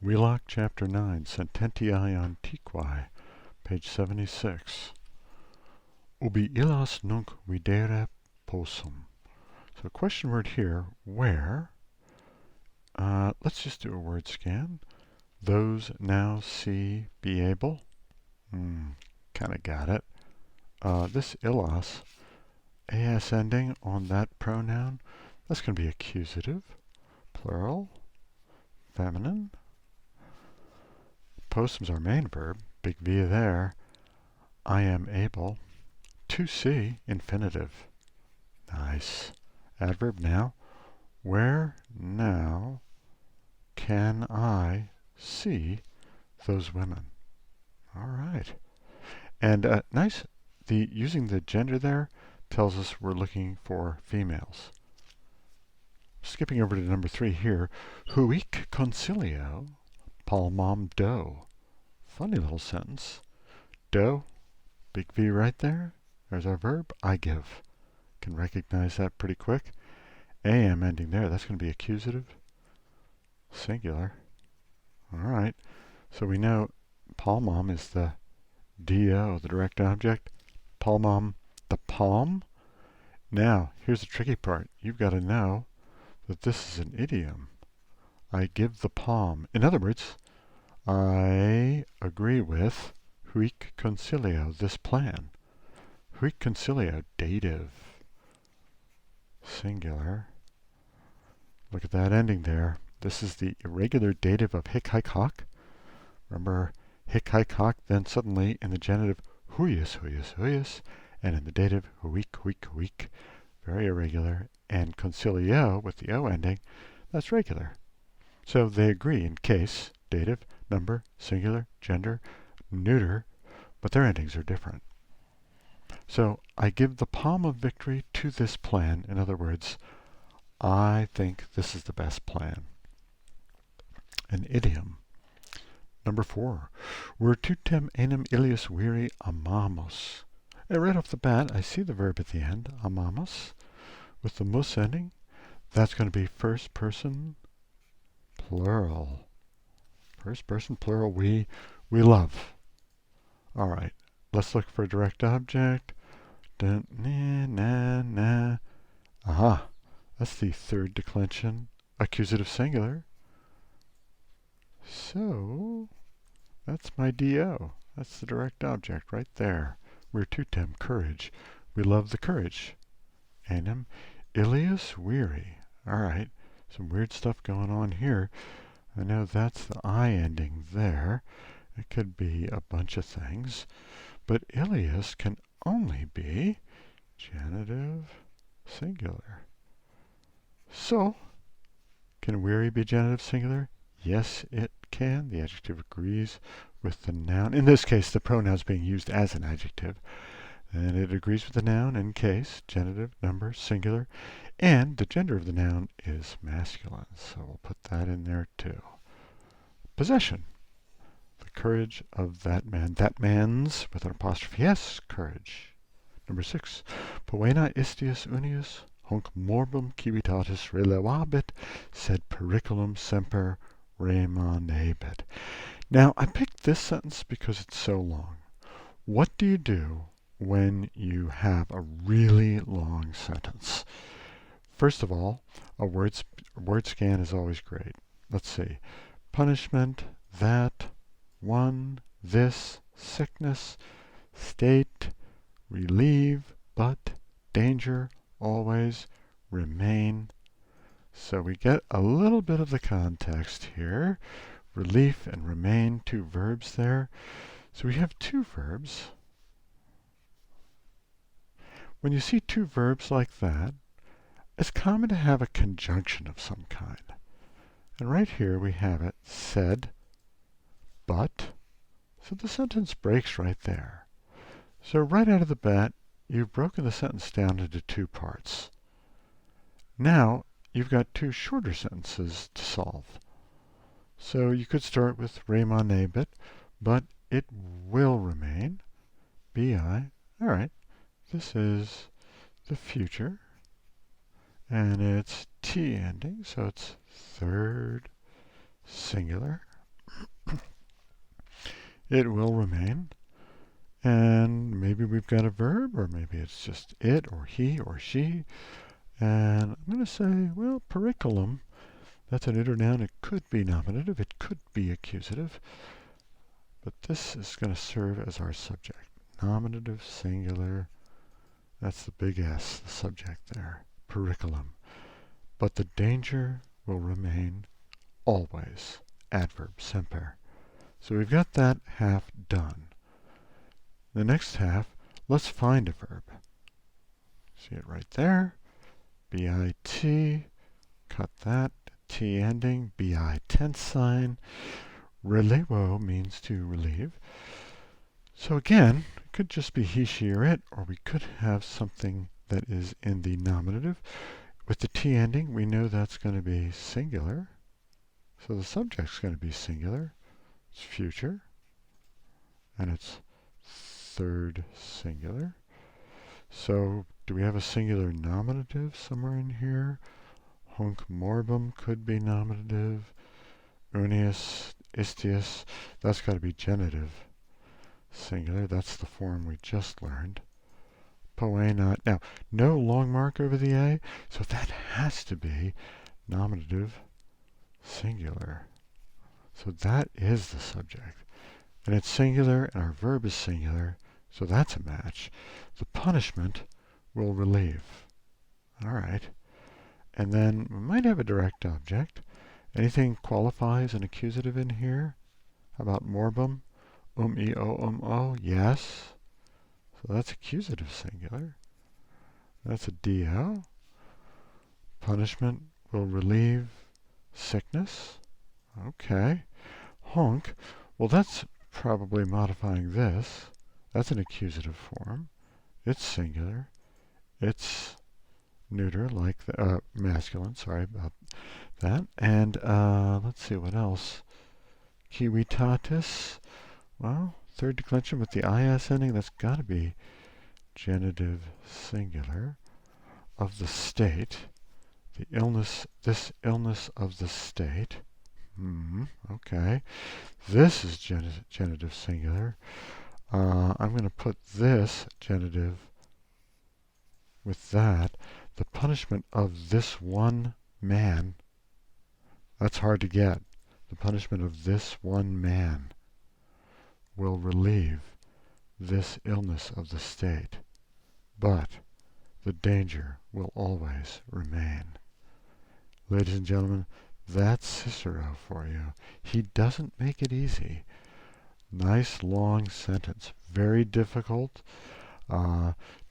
Wheelock, Chapter 9, Sententiae Antiquae, page 76. Ubi illas nunc videre possum. So question word here, where? Let's just do a word scan. Those now see, be able. Kind of got it. This illas, as ending on that pronoun, that's going to be accusative, plural, feminine. Possum's our main verb, big V there. I am able to see, infinitive. Nice. Adverb now. Where now can I see those women? All right. And nice. Using the gender there tells us we're looking for females. Skipping over to number 3 here. Huic concilio palmam do. Funny little sentence. Do, big V right there. There's our verb. I give. Can recognize that pretty quick. Am ending there. That's going to be accusative. Singular. All right. So we know palmam is the do, the direct object. Palmam, the palm. Now, here's the tricky part. You've got to know that this is an idiom. I give the palm. In other words, I agree with huic concilio, this plan. Huic concilio, dative. Singular. Look at that ending there. This is the irregular dative of hic haec hoc. Remember, hic haec hoc, then suddenly in the genitive huius, huius, huius, and in the dative huic, huic, huic. Very irregular. And concilio with the O ending, that's regular. So they agree in case, dative, number, singular, gender, neuter, but their endings are different. So I give the palm of victory to this plan. In other words, I think this is the best plan. An idiom. Number 4. Virtutem enim illius viri amamus. Right off the bat, I see the verb at the end, amamus, with the mus ending. That's going to be first person plural. First person plural, we love. All right, let's look for a direct object. Dun, na, na, na. Aha, that's the third declension, accusative singular. So, that's my do. That's the direct object right there. Virtutem, courage. We love the courage. Enim illius viri. All right, some weird stuff going on here. I know that's the I ending there. It could be a bunch of things. But illius can only be genitive singular. So, can weary be genitive singular? Yes, it can. The adjective agrees with the noun. In this case, the pronoun is being used as an adjective. And it agrees with the noun in case, genitive, number, singular. And the gender of the noun is masculine. So we'll put that in there too. Possession. The courage of that man. That man's, with an apostrophe S, courage. Number 6. Poena istius unius, hunc morbum civitatis relevabit, sed periculum semper remanebit. Now, I picked this sentence because it's so long. What do you do when you have a really long sentence? First of all, a word scan is always great. Let's see. Punishment, that, one, this, sickness, state, relieve, but, danger, always, remain. So we get a little bit of the context here. Relief and remain, two verbs there. So we have two verbs. When you see two verbs like that, it's common to have a conjunction of some kind. And right here we have it, said, but. So the sentence breaks right there. So right out of the bat, you've broken the sentence down into two parts. Now, you've got two shorter sentences to solve. So you could start with remanebit, but it will remain, bi. All right, this is the future, and it's T ending, so it's third singular. it will remain. And maybe we've got a verb, or maybe it's just it, or he, or she. And I'm going to say, well, periculum, that's a neuter noun. It could be nominative. It could be accusative. But this is going to serve as our subject. Nominative, singular. That's the big S, the subject there. Periculum. But the danger will remain always. Adverb, semper. So we've got that half done. The next half, let's find a verb. See it right there. B-I-T. Cut that. T ending. B-I tense sign. Relevo means to relieve. So again, it could just be he, she, or it, or we could have something that is in the nominative. With the T ending, we know that's going to be singular. So the subject's going to be singular. It's future. And it's third singular. So do we have a singular nominative somewhere in here? Hunc morbum could be nominative. Unius, istius, that's got to be genitive. Singular, that's the form we just learned. Poena, now, no long mark over the A, so that has to be nominative singular. So that is the subject. And it's singular, and our verb is singular, so that's a match. The punishment will relieve. All right. And then we might have a direct object. Anything qualifies an accusative in here? How about morbum? O. Yes. So that's accusative singular. That's a do. Punishment will relieve sickness. Okay. Hunc. Well, that's probably modifying this. That's an accusative form. It's singular. It's neuter, like the masculine. Sorry about that. And let's see what else. Civitatis. Well, third declension with the is ending. That's got to be genitive singular of the state. The illness. This illness of the state. Okay. This is genitive singular. I'm going to put this genitive with that. The punishment of this one man. That's hard to get. The punishment of this one man will relieve this illness of the state. But the danger will always remain. Ladies and gentlemen, that's Cicero for you. He doesn't make it easy. Nice long sentence. Very difficult.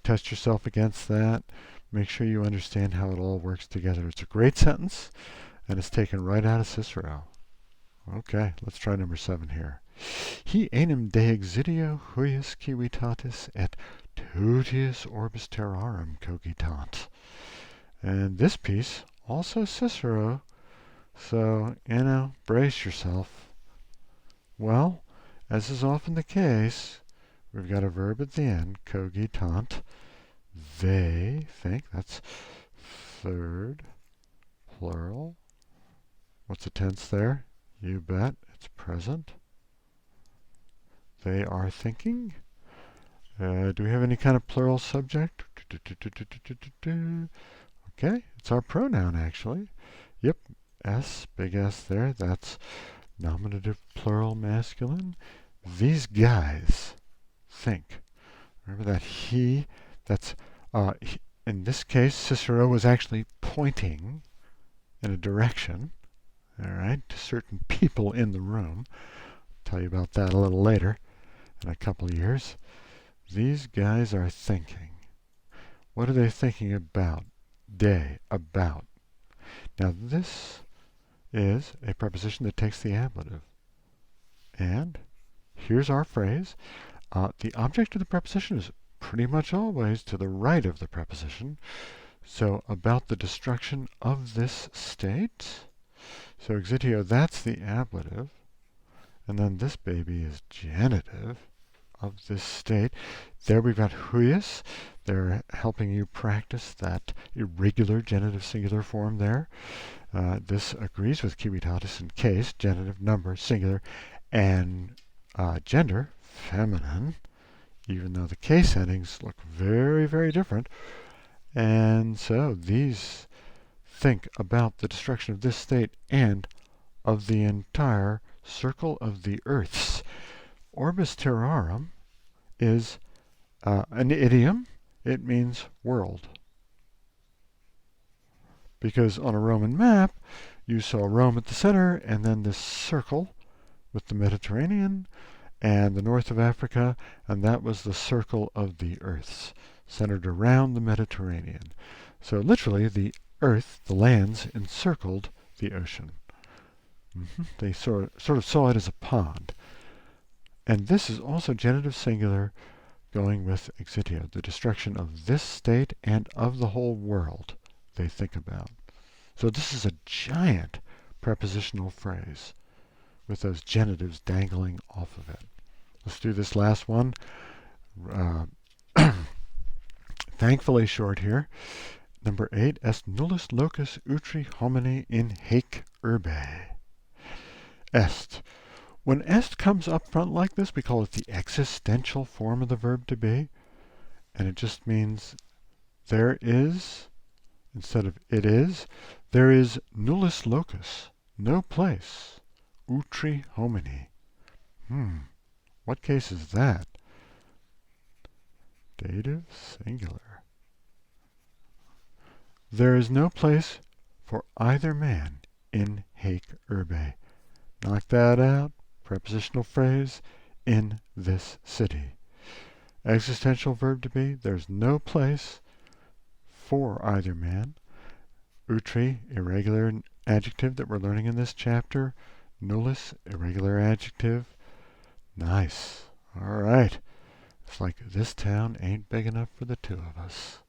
Test yourself against that. Make sure you understand how it all works together. It's a great sentence, and it's taken right out of Cicero. Okay, let's try number 7 here. He enim de exidio huius civitatis et tutius orbis terrarum cogitant. And this piece, also Cicero, so, brace yourself. Well, as is often the case, we've got a verb at the end, cogitant. They think, that's third, plural. What's the tense there? You bet, it's present. They are thinking. Do we have any kind of plural subject? Okay, it's our pronoun actually. Yep, S, big S there, that's nominative plural masculine. These guys think. Remember that he, that's, in this case, Cicero was actually pointing in a direction, all right, to certain people in the room. I'll tell you about that a little later in a couple of years. These guys are thinking. What are they thinking about? About. Now this is a preposition that takes the ablative. And here's our phrase. The object of the preposition is pretty much always to the right of the preposition. So about the destruction of this state. So exitio, that's the ablative. And then this baby is genitive of this state. There we've got huius. They're helping you practice that irregular genitive singular form there. This agrees with civitatis in case, genitive number, singular, and Gender, feminine, even though the case endings look very, very different. And so these think about the destruction of this state and of the entire circle of the Earths. Orbis terrarum is an idiom. It means world. Because on a Roman map, you saw Rome at the center, and then this circle with the Mediterranean and the north of Africa, and that was the circle of the Earths, centered around the Mediterranean. So literally, the Earth, the lands, encircled the ocean. They sort of saw it as a pond. And this is also genitive singular, going with exitio, the destruction of this state and of the whole world they think about. So this is a giant prepositional phrase with those genitives dangling off of it. Let's do this last one. Thankfully short here. Number 8, est nullus locus utri homini in haec urbe. Est. When est comes up front like this, we call it the existential form of the verb to be. And it just means there is, instead of it is, there is nullus locus, no place, utri homini. What case is that? Dative singular. There is no place for either man in haec urbe. Knock that out. Prepositional phrase, in this city. Existential verb to be, there's no place for either man. Utri, irregular adjective that we're learning in this chapter. Nullus, irregular adjective. Nice. All right. It's like this town ain't big enough for the two of us.